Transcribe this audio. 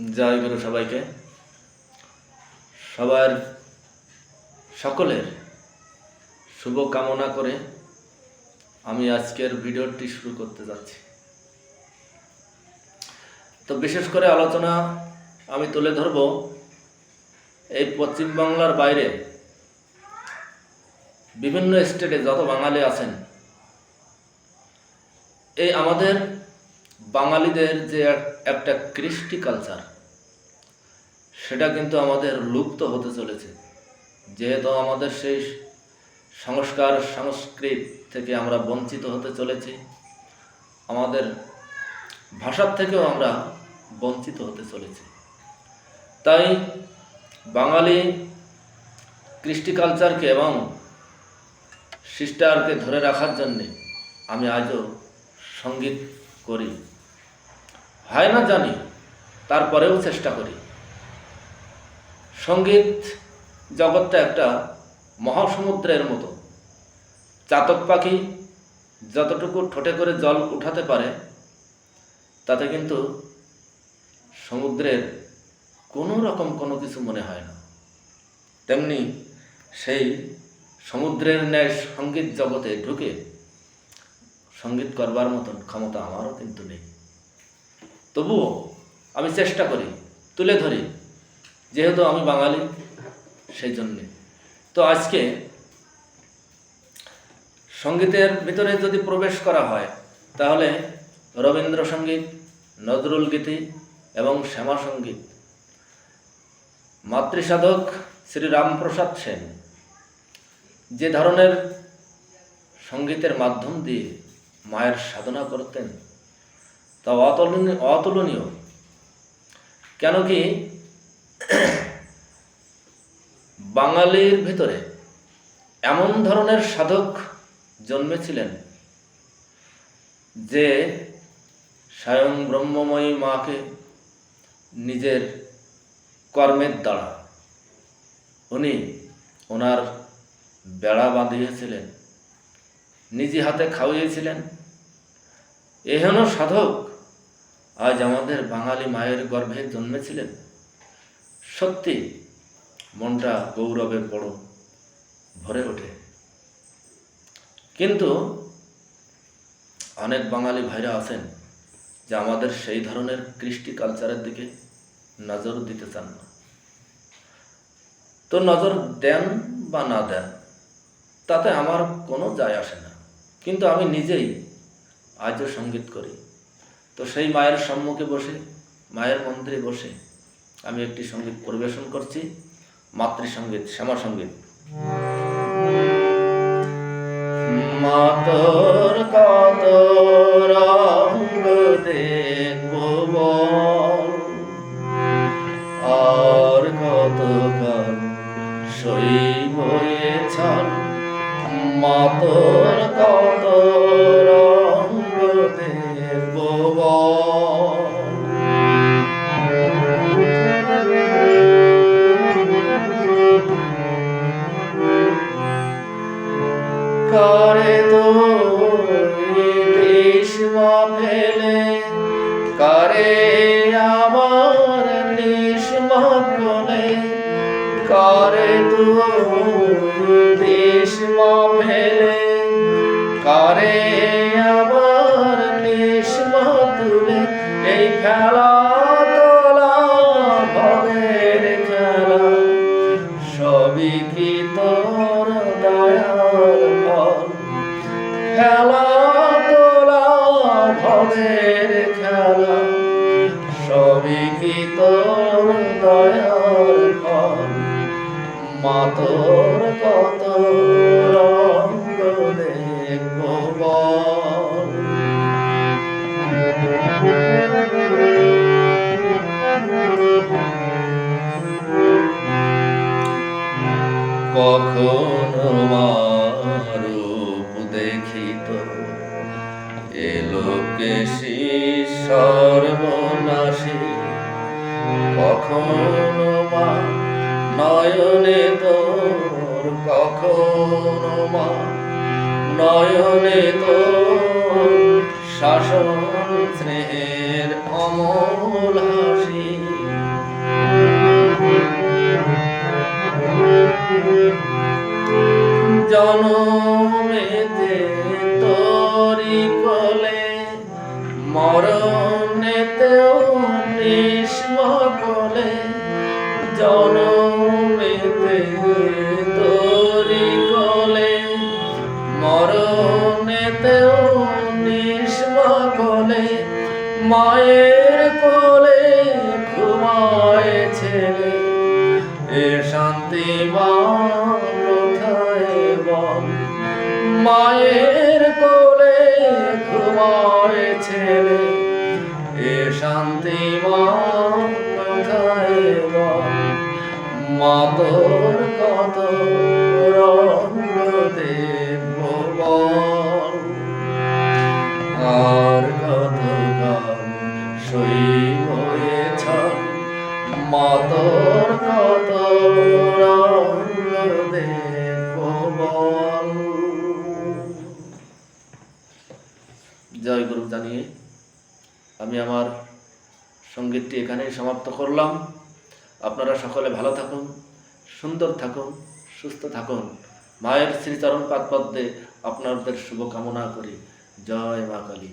জয় গুরু সবাইকে, সবার সকলের শুভ কামনা করে আমি আজকের ভিডিওটি শুরু করতে যাচ্ছি। তো বিশেষ করে আলোচনা আমি তুলে ধরব এই পশ্চিমবাংলার বাইরে বিভিন্ন স্টেটে যত বাঙালি আছেন, এই আমাদের বাঙালিদের যে একটা কৃষ্টি কালচার, সেটা কিন্তু আমাদের লুপ্ত হতে চলেছে। যেহেতু আমাদের সেই সংস্কার সংস্কৃতি থেকে আমরা বঞ্চিত হতে চলেছি, আমাদের ভাষার থেকেও আমরা বঞ্চিত হতে চলেছি। তাই বাঙালি কৃষ্টি কালচারকে এবং শিষ্টাচারকে ধরে রাখার জন্যে আমি আজও সঙ্গীত করি। হয় না জানি, তারপরেও চেষ্টা করি। সঙ্গীত জগৎটা একটা মহাসমুদ্রের মতো। চাতক পাখি যতটুকু ঠোঁটে করে জল উঠাতে পারে, তাতে কিন্তু সমুদ্রের কোনো রকম কোনো কিছু মনে হয় না। তেমনি সেই সমুদ্রের ন্যায় সঙ্গীত জগতে ঢুকে সঙ্গীত করবার মতন ক্ষমতা আমারও কিন্তু নেই। তবুও আমি চেষ্টা করি, তুলে ধরি, যেহেতু আমি বাঙালি সেই জন্যে। তো আজকে সঙ্গীতের ভিতরে যদি প্রবেশ করা হয়, তাহলে রবীন্দ্রসঙ্গীত, নজরুল গীতি এবং শ্যামা সঙ্গীত, মাতৃসাধক শ্রী রামপ্রসাদ সেন যে ধরনের সঙ্গীতের মাধ্যম দিয়ে মায়ের সাধনা করতেন, তা অতুলনীয়। কেন কি বাঙালির ভিতরে এমন ধরনের সাধক জন্মেছিলেন যে স্বয়ং ব্রহ্মময়ী মাকে নিজের কর্মের দ্বারা উনি ওনার বেড়া বাঁধিয়েছিলেন, নিজে হাতে খাওয়িয়েছিলেন। এহেন সাধক আজ আমাদের বাঙালি মায়ের গর্ভে জন্মেছিলেন। সত্যি মনটা গৌরবে বড় ভরে ওঠে। কিন্তু অনেক বাঙালি ভাইরা আছেন যে আমাদের সেই ধরনের কৃষ্টি কালচারের দিকে নজর দিতে চান না। তো নজর দেন বা না দেন, তাতে আমার কোনো যায় আসে না। কিন্তু আমি নিজেই আজও সঙ্গীত করি। তো সেই মায়ের সম্মুখে বসে, মায়ের মন্দিরে বসে আমি একটি সঙ্গীত পরিবেশন করছি, মাতৃসঙ্গীত, শ্যামা সঙ্গীত। মাতর কত রঙ্গ দেখব আর কতকাল সইব এ ছাল। মাতর কত রঙ্গ দেখব কারে তুই ভীষ্মা ফেলে, কারে আমার নিষ্মা কোলে। কারে তুই ভীষ্মা ফেলে, কারে আমার নিষ্মা তুলে। এই খেলা তোলা ভবের খেলা, সবই কি তোর দয়ার ফল। খেলা তোলা ভবের খেলা, সবই কি তোর দয়ার ফল। মাতর কত রঙ্গ দেখব বল। কখনো রূপ দেখিত এলোকে সর্বনাশী। কখনো মা নয়নে তোর, কখনো মা নয়নে তোর শাসন স্নেহের অমল হাসি। মরণেতেও নিষ্মকলে জনমেতে তোরি কোলে, মরণেতেও নিষ্মকলে মায়ের কোলে ঘুমায় ছেলে। এ শান্তি মা কোথায় বল, মায়ের কোলে ঘুমায় ছেলে। এ শান্তি মা কোথায় বল, মা তোর কত রঙ্গ দেখব বল, আর কত গান সইব এ ছল, মা তোর কত রঙ্গ দেখব বল। জয় গুরু জানিয়ে আমি আমার সঙ্গীতটি এখানেই সমাপ্ত করলাম। আপনারা সকলে ভালো থাকুন, সুন্দর থাকুন, সুস্থ থাকুন। মায়ের শ্রীচরণ পাদপদ্মে আপনাদের শুভকামনা করি। জয় মা কালী।